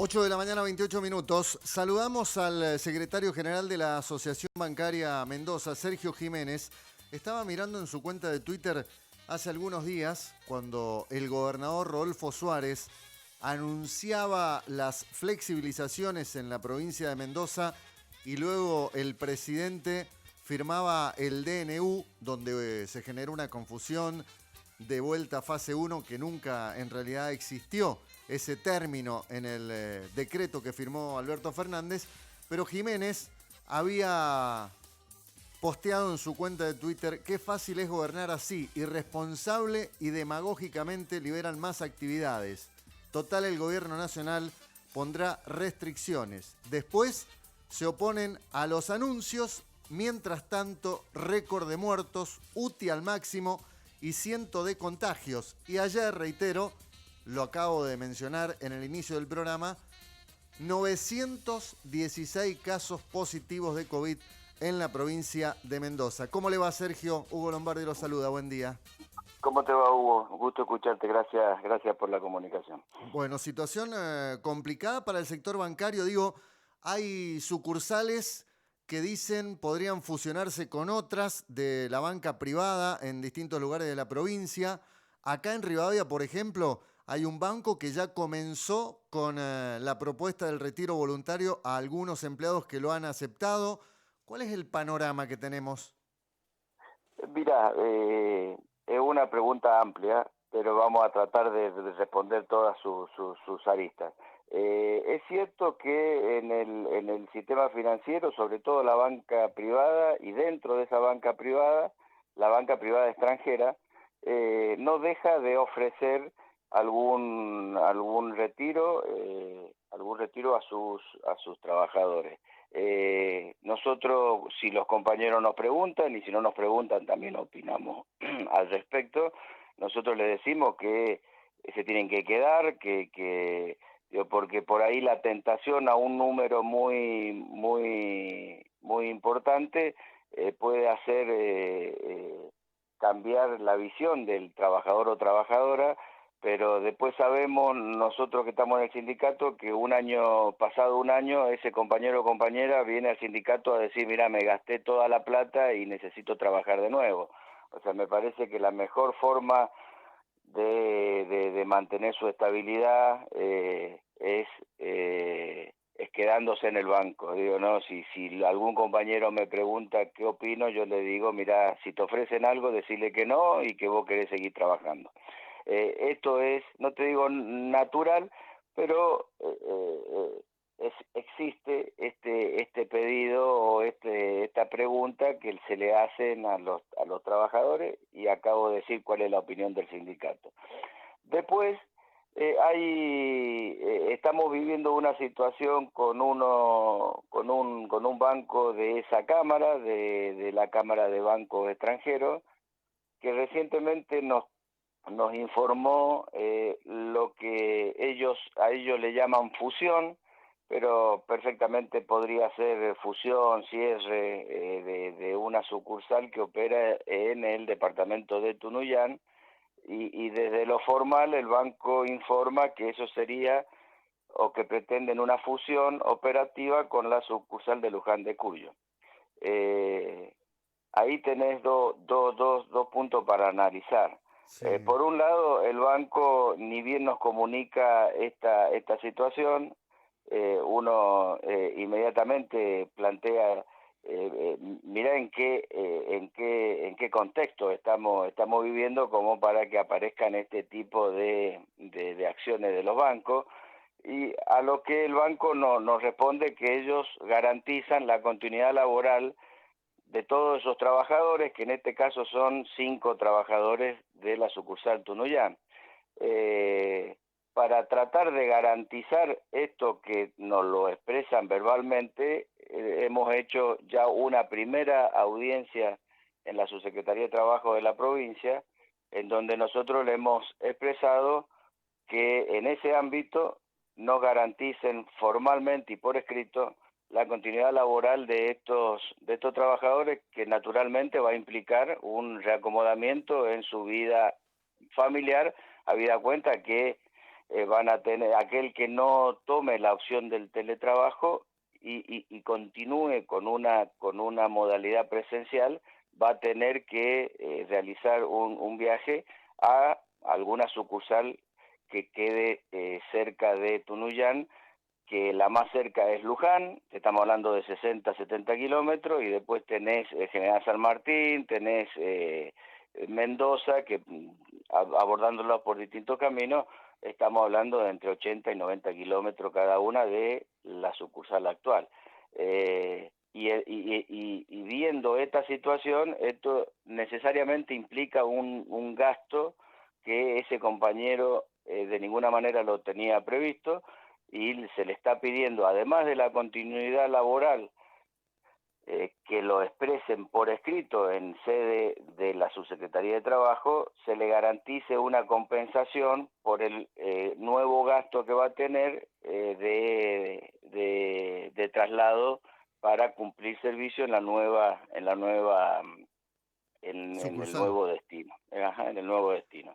8 de la mañana, 28 minutos. Saludamos al secretario general de la Asociación Bancaria Mendoza, Sergio Jiménez. Estaba mirando en su cuenta de Twitter hace algunos días cuando el gobernador Rodolfo Suárez anunciaba las flexibilizaciones en la provincia de Mendoza y luego el presidente firmaba el DNU donde se generó una confusión de vuelta a fase 1 que nunca en realidad existió ese término en el decreto que firmó Alberto Fernández, pero Jiménez había posteado en su cuenta de Twitter: qué fácil es gobernar así, irresponsable y demagógicamente liberan más actividades. Total, el gobierno nacional pondrá restricciones. Después se oponen a los anuncios, mientras tanto récord de muertos, UTI al máximo y cientos de contagios. Y ayer, reitero, lo acabo de mencionar en el inicio del programa, 916 casos positivos de COVID en la provincia de Mendoza. ¿Cómo le va, Sergio? Hugo Lombardi lo saluda, buen día. ¿Cómo te va, Hugo? Un gusto escucharte, gracias por la comunicación. Bueno, situación complicada para el sector bancario. Digo, hay sucursales que dicen podrían fusionarse con otras de la banca privada en distintos lugares de la provincia. Acá en Rivadavia, por ejemplo, hay un banco que ya comenzó con la propuesta del retiro voluntario a algunos empleados que lo han aceptado. ¿Cuál es el panorama que tenemos? Mira, es una pregunta amplia, pero vamos a tratar de responder todas sus aristas. Es cierto que en el sistema financiero, sobre todo la banca privada, y dentro de esa banca privada, la banca privada extranjera, no deja de ofrecer algún retiro a sus trabajadores. Nosotros, si los compañeros nos preguntan, y si no nos preguntan, también opinamos al respecto. Nosotros les decimos que se tienen que quedar, porque por ahí la tentación a un número muy importante puede hacer cambiar la visión del trabajador o trabajadora. Pero después sabemos, nosotros que estamos en el sindicato, que pasado un año, ese compañero o compañera viene al sindicato a decir: mira, me gasté toda la plata y necesito trabajar de nuevo. O sea, me parece que la mejor forma de mantener su estabilidad es quedándose en el banco. Digo, no, si algún compañero me pregunta qué opino, yo le digo: mira, si te ofrecen algo, decirle que no y que vos querés seguir trabajando. Esto es, no te digo natural, pero existe este pedido o esta pregunta que se le hacen a los trabajadores, y acabo de decir cuál es la opinión del sindicato. Después, estamos viviendo una situación con un banco de esa cámara, de la Cámara de Bancos Extranjeros, que recientemente nos informó lo que a ellos le llaman fusión, pero perfectamente podría ser fusión, cierre de una sucursal que opera en el departamento de Tunuyán, y desde lo formal el banco informa que eso sería, o que pretenden, una fusión operativa con la sucursal de Luján de Cuyo. Ahí tenés dos puntos para analizar. Sí. Por un lado, el banco ni bien nos comunica esta situación, uno inmediatamente plantea, mira en qué contexto estamos viviendo como para que aparezcan este tipo de acciones de los bancos, y a lo que el banco nos responde que ellos garantizan la continuidad laboral de todos esos trabajadores, que en este caso son 5 trabajadores de la sucursal Tunuyán. Para tratar de garantizar esto que nos lo expresan verbalmente, hemos hecho ya una primera audiencia en la Subsecretaría de Trabajo de la provincia, en donde nosotros le hemos expresado que en ese ámbito nos garanticen formalmente y por escrito la continuidad laboral de estos trabajadores, que naturalmente va a implicar un reacomodamiento en su vida familiar, habida cuenta que van a tener, aquel que no tome la opción del teletrabajo y continúe con una modalidad presencial, va a tener que realizar un viaje a alguna sucursal que quede cerca de Tunuyán, que la más cerca es Luján, estamos hablando de 60, 70 kilómetros, y después tenés General San Martín, tenés Mendoza, que abordándolo por distintos caminos, estamos hablando de entre 80 y 90 kilómetros cada una de la sucursal actual. Y viendo esta situación, esto necesariamente implica un gasto que ese compañero de ninguna manera lo tenía previsto, y se le está pidiendo, además de la continuidad laboral, que lo expresen por escrito en sede de la Subsecretaría de Trabajo, se le garantice una compensación por el nuevo gasto que va a tener de traslado para cumplir servicio en el nuevo destino. En el nuevo destino.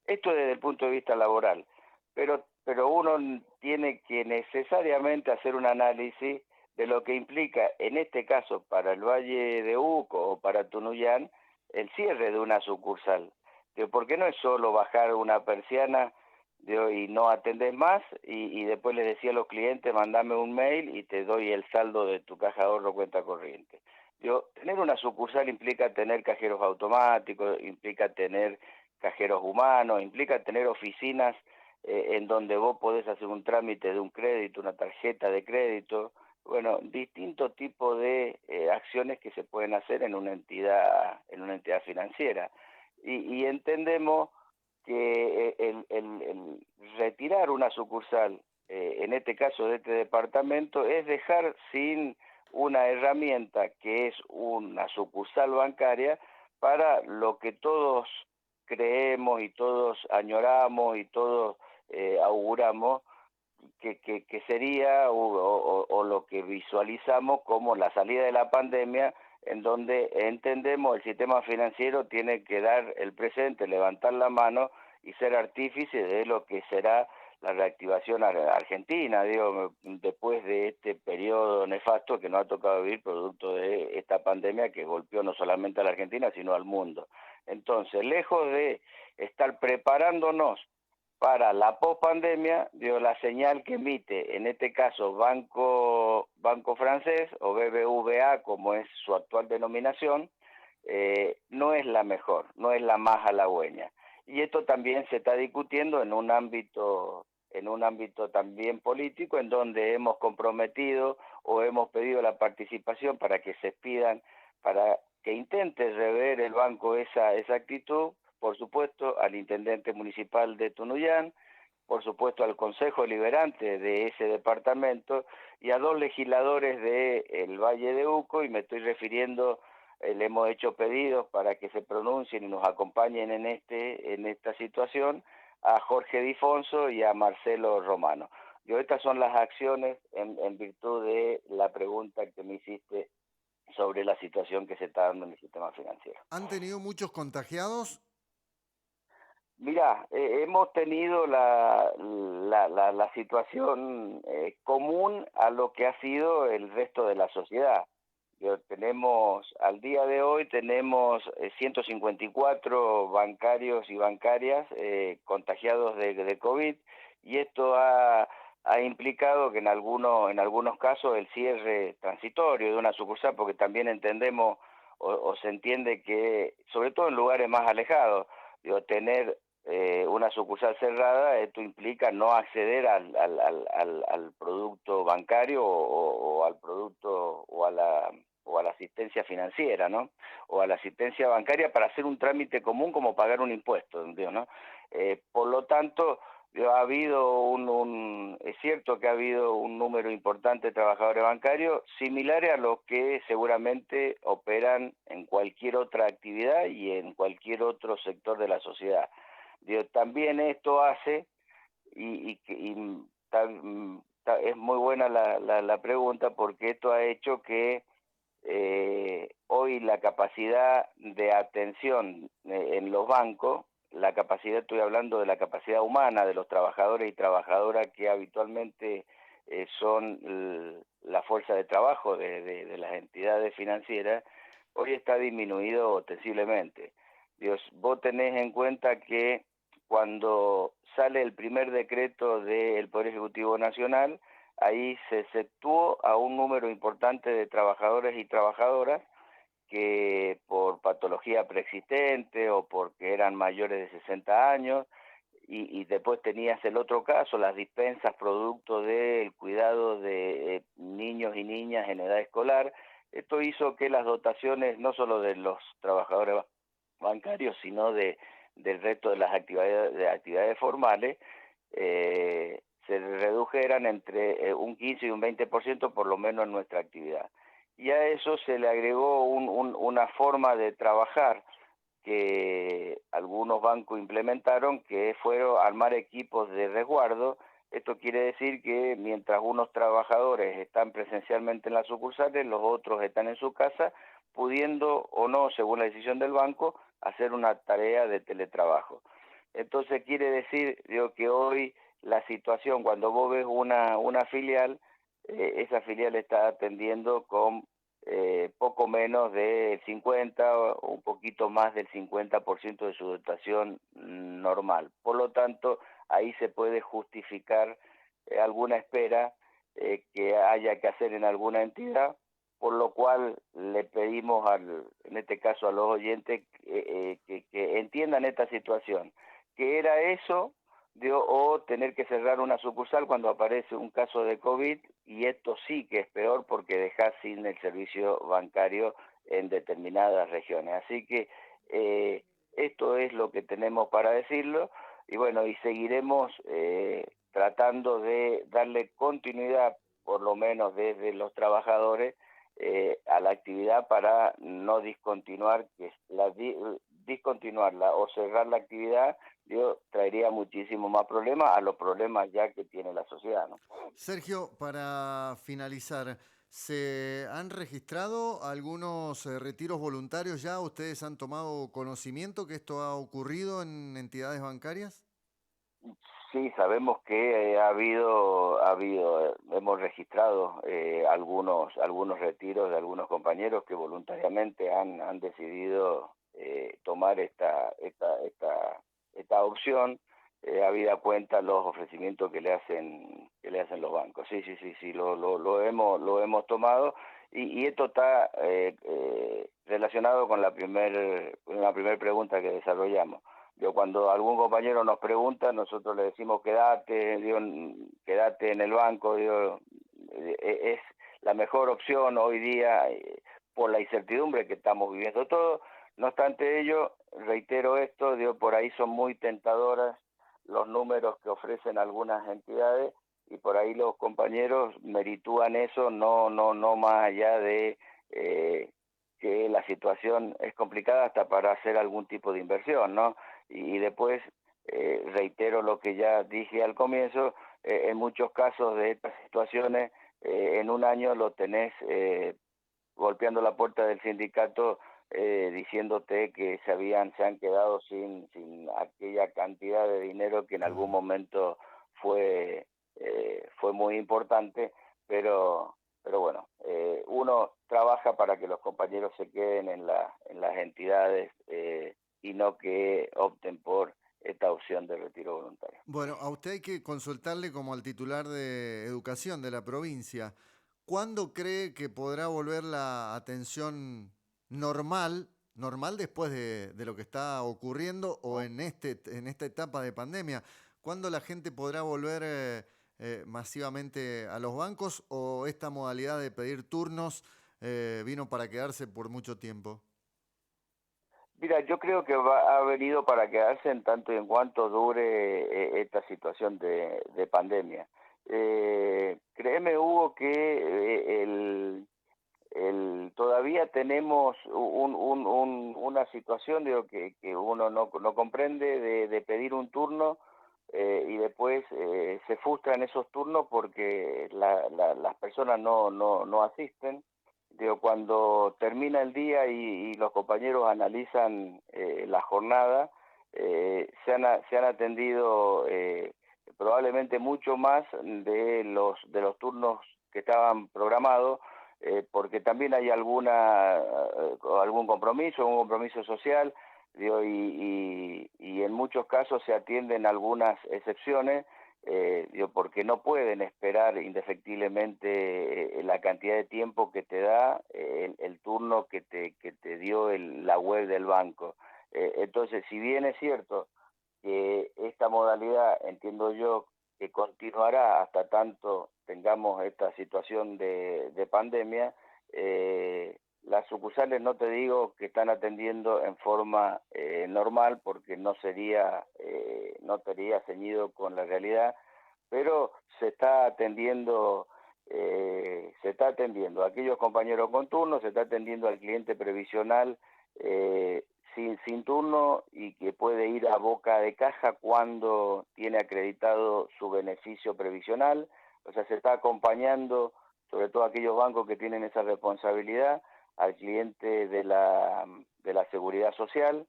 Esto desde el punto de vista laboral, pero uno tiene que necesariamente hacer un análisis de lo que implica, en este caso para el Valle de Uco o para Tunuyán, el cierre de una sucursal. Porque no es solo bajar una persiana y no atendés más, y después les decía a los clientes, mandame un mail y te doy el saldo de tu caja de ahorro, cuenta corriente. Tener una sucursal implica tener cajeros automáticos, implica tener cajeros humanos, implica tener oficinas en donde vos podés hacer un trámite de un crédito, una tarjeta de crédito, bueno, distintos tipos de acciones que se pueden hacer en una entidad financiera. Y entendemos que el retirar una sucursal, en este caso de este departamento, es dejar sin una herramienta que es una sucursal bancaria para lo que todos creemos y todos añoramos y todos auguramos que sería o lo que visualizamos como la salida de la pandemia, en donde entendemos el sistema financiero tiene que dar el presente, levantar la mano y ser artífice de lo que será la reactivación argentina, después de este periodo nefasto que nos ha tocado vivir producto de esta pandemia que golpeó no solamente a la Argentina, sino al mundo. Entonces, lejos de estar preparándonos para la pospandemia, la señal que emite, en este caso Banco Francés o BBVA, como es su actual denominación, no es la mejor, no es la más halagüeña. Y esto también se está discutiendo en un ámbito también político, en donde hemos comprometido o hemos pedido la participación para que se pidan, para que intente rever el banco esa actitud, por supuesto al intendente municipal de Tunuyán, por supuesto al Consejo Deliberante de ese departamento y a dos legisladores del Valle de Uco, y me estoy refiriendo, le hemos hecho pedidos para que se pronuncien y nos acompañen en esta situación, a Jorge Difonso y a Marcelo Romano. Estas son las acciones en virtud de la pregunta que me hiciste sobre la situación que se está dando en el sistema financiero. ¿Han tenido muchos contagiados? Mirá, hemos tenido la situación común a lo que ha sido el resto de la sociedad. Al día de hoy tenemos 154 bancarios y bancarias contagiados de COVID, y esto ha implicado que en algunos casos el cierre transitorio de una sucursal, porque también entendemos o se entiende que, sobre todo en lugares más alejados, tener una sucursal cerrada, esto implica no acceder al producto bancario o al producto o a la asistencia financiera, ¿no? O a la asistencia bancaria para hacer un trámite común como pagar un impuesto, ¿no? Por lo tanto, es cierto que ha habido un número importante de trabajadores bancarios similares a los que seguramente operan en cualquier otra actividad y en cualquier otro sector de la sociedad. También esto hace, es muy buena la pregunta, porque esto ha hecho que hoy la capacidad de atención en los bancos la capacidad, estoy hablando de la capacidad humana de los trabajadores y trabajadoras que habitualmente son la fuerza de trabajo de las entidades financieras, hoy está disminuido ostensiblemente. Dios, vos tenés en cuenta que cuando sale el primer decreto del Poder Ejecutivo Nacional, ahí se exceptuó a un número importante de trabajadores y trabajadoras que por patología preexistente o porque eran mayores de 60 años, y después tenías el otro caso, las dispensas producto del cuidado de niños y niñas en edad escolar. Esto hizo que las dotaciones, no solo de los trabajadores bancarios, sino del resto de las actividades formales, se redujeran entre un 15 y un 20% por lo menos en nuestra actividad. Y a eso se le agregó una forma de trabajar que algunos bancos implementaron, que fueron armar equipos de resguardo. Esto quiere decir que mientras unos trabajadores están presencialmente en las sucursales, los otros están en su casa, pudiendo o no, según la decisión del banco, hacer una tarea de teletrabajo. Entonces quiere decir, digo, que hoy la situación, cuando vos ves una filial, esa filial está atendiendo con poco menos del 50 o un poquito más del 50% de su dotación normal. Por lo tanto, ahí se puede justificar alguna espera que haya que hacer en alguna entidad, por lo cual le pedimos, en este caso a los oyentes, que entiendan esta situación, que era eso o tener que cerrar una sucursal cuando aparece un caso de COVID, y esto sí que es peor porque deja sin el servicio bancario en determinadas regiones. Así que esto es lo que tenemos para decirlo, y bueno, y seguiremos tratando de darle continuidad, por lo menos desde los trabajadores, a la actividad para no discontinuar, discontinuarla o cerrar la actividad traería muchísimo más problemas a los problemas ya que tiene la sociedad, ¿no? Sergio, para finalizar, ¿se han registrado algunos retiros voluntarios ya? ¿Ustedes han tomado conocimiento que esto ha ocurrido en entidades bancarias? Sí, sabemos que hemos registrado algunos retiros de algunos compañeros que voluntariamente han decidido tomar esta opción, habida cuenta los ofrecimientos que le hacen los bancos. Sí, lo hemos tomado, y esto está relacionado con la primer pregunta que desarrollamos. Cuando algún compañero nos pregunta, nosotros le decimos quédate en el banco, es la mejor opción hoy día por la incertidumbre que estamos viviendo todos. No obstante ello, reitero esto, por ahí son muy tentadoras los números que ofrecen algunas entidades, y por ahí los compañeros meritúan eso, no más allá de que la situación es complicada hasta para hacer algún tipo de inversión, ¿no? Y después, reitero lo que ya dije al comienzo, en muchos casos de estas situaciones, en un año lo tenés golpeando la puerta del sindicato, diciéndote que se han quedado sin aquella cantidad de dinero que en algún momento fue muy importante, pero bueno, uno trabaja para que los compañeros se queden en las entidades y no que opten por esta opción de retiro voluntario. Bueno, a usted hay que consultarle como al titular de Educación de la provincia. ¿Cuándo cree que podrá volver la atención normal después de lo que está ocurriendo o en esta etapa de pandemia? ¿Cuándo la gente podrá volver masivamente a los bancos, o esta modalidad de pedir turnos vino para quedarse por mucho tiempo? Mira, yo creo que ha venido para quedarse en tanto y en cuanto dure esta situación de pandemia. Créeme, Hugo, que todavía tenemos una situación que uno no comprende de pedir un turno, y después se frustran esos turnos porque las personas no asisten. Cuando termina el día y los compañeros analizan la jornada, se han atendido probablemente mucho más de los turnos que estaban programados, porque también hay algún compromiso social, digo, y en muchos casos se atienden algunas excepciones, digo, porque no pueden esperar indefectiblemente la cantidad de tiempo que te da el turno que te dio la web del banco. Entonces, si bien es cierto que esta modalidad, entiendo yo, que continuará hasta tanto tengamos esta situación de pandemia, las sucursales no te digo que están atendiendo en forma normal, porque no estaría ceñido con la realidad, pero se está atendiendo a aquellos compañeros con turno, se está atendiendo al cliente previsional sin turno y que puede ir a boca de caja cuando tiene acreditado su beneficio previsional. O sea, se está acompañando, sobre todo aquellos bancos que tienen esa responsabilidad, al cliente de la seguridad social.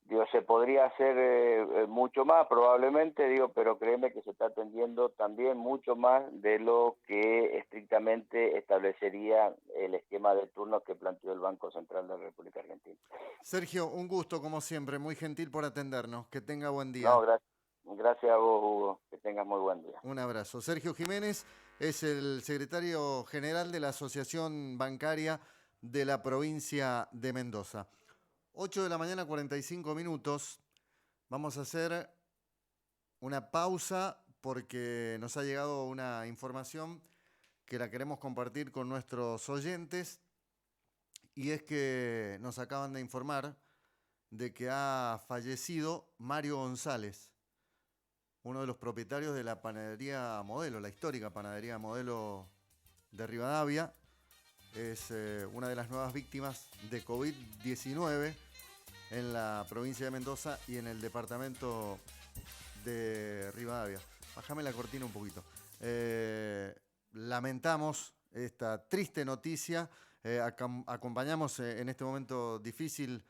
Digo, se podría hacer mucho más probablemente, digo, pero créeme que se está atendiendo también mucho más de lo que estrictamente establecería el esquema de turnos que planteó el Banco Central de la República Argentina. Sergio, un gusto como siempre, muy gentil por atendernos. Que tenga buen No, día. gracias a vos, Hugo. Que tengas muy buen día. Un abrazo. Sergio Jiménez es el secretario general de la Asociación Bancaria de la provincia de Mendoza. 8 de la mañana, 45 minutos. Vamos a hacer una pausa porque nos ha llegado una información que la queremos compartir con nuestros oyentes, y es que nos acaban de informar de que ha fallecido Mario González, uno de los propietarios de la panadería Modelo, la histórica panadería Modelo de Rivadavia. Es una de las nuevas víctimas de COVID-19 en la provincia de Mendoza y en el departamento de Rivadavia. Bájame la cortina un poquito. Lamentamos esta triste noticia. Acompañamos en este momento difícil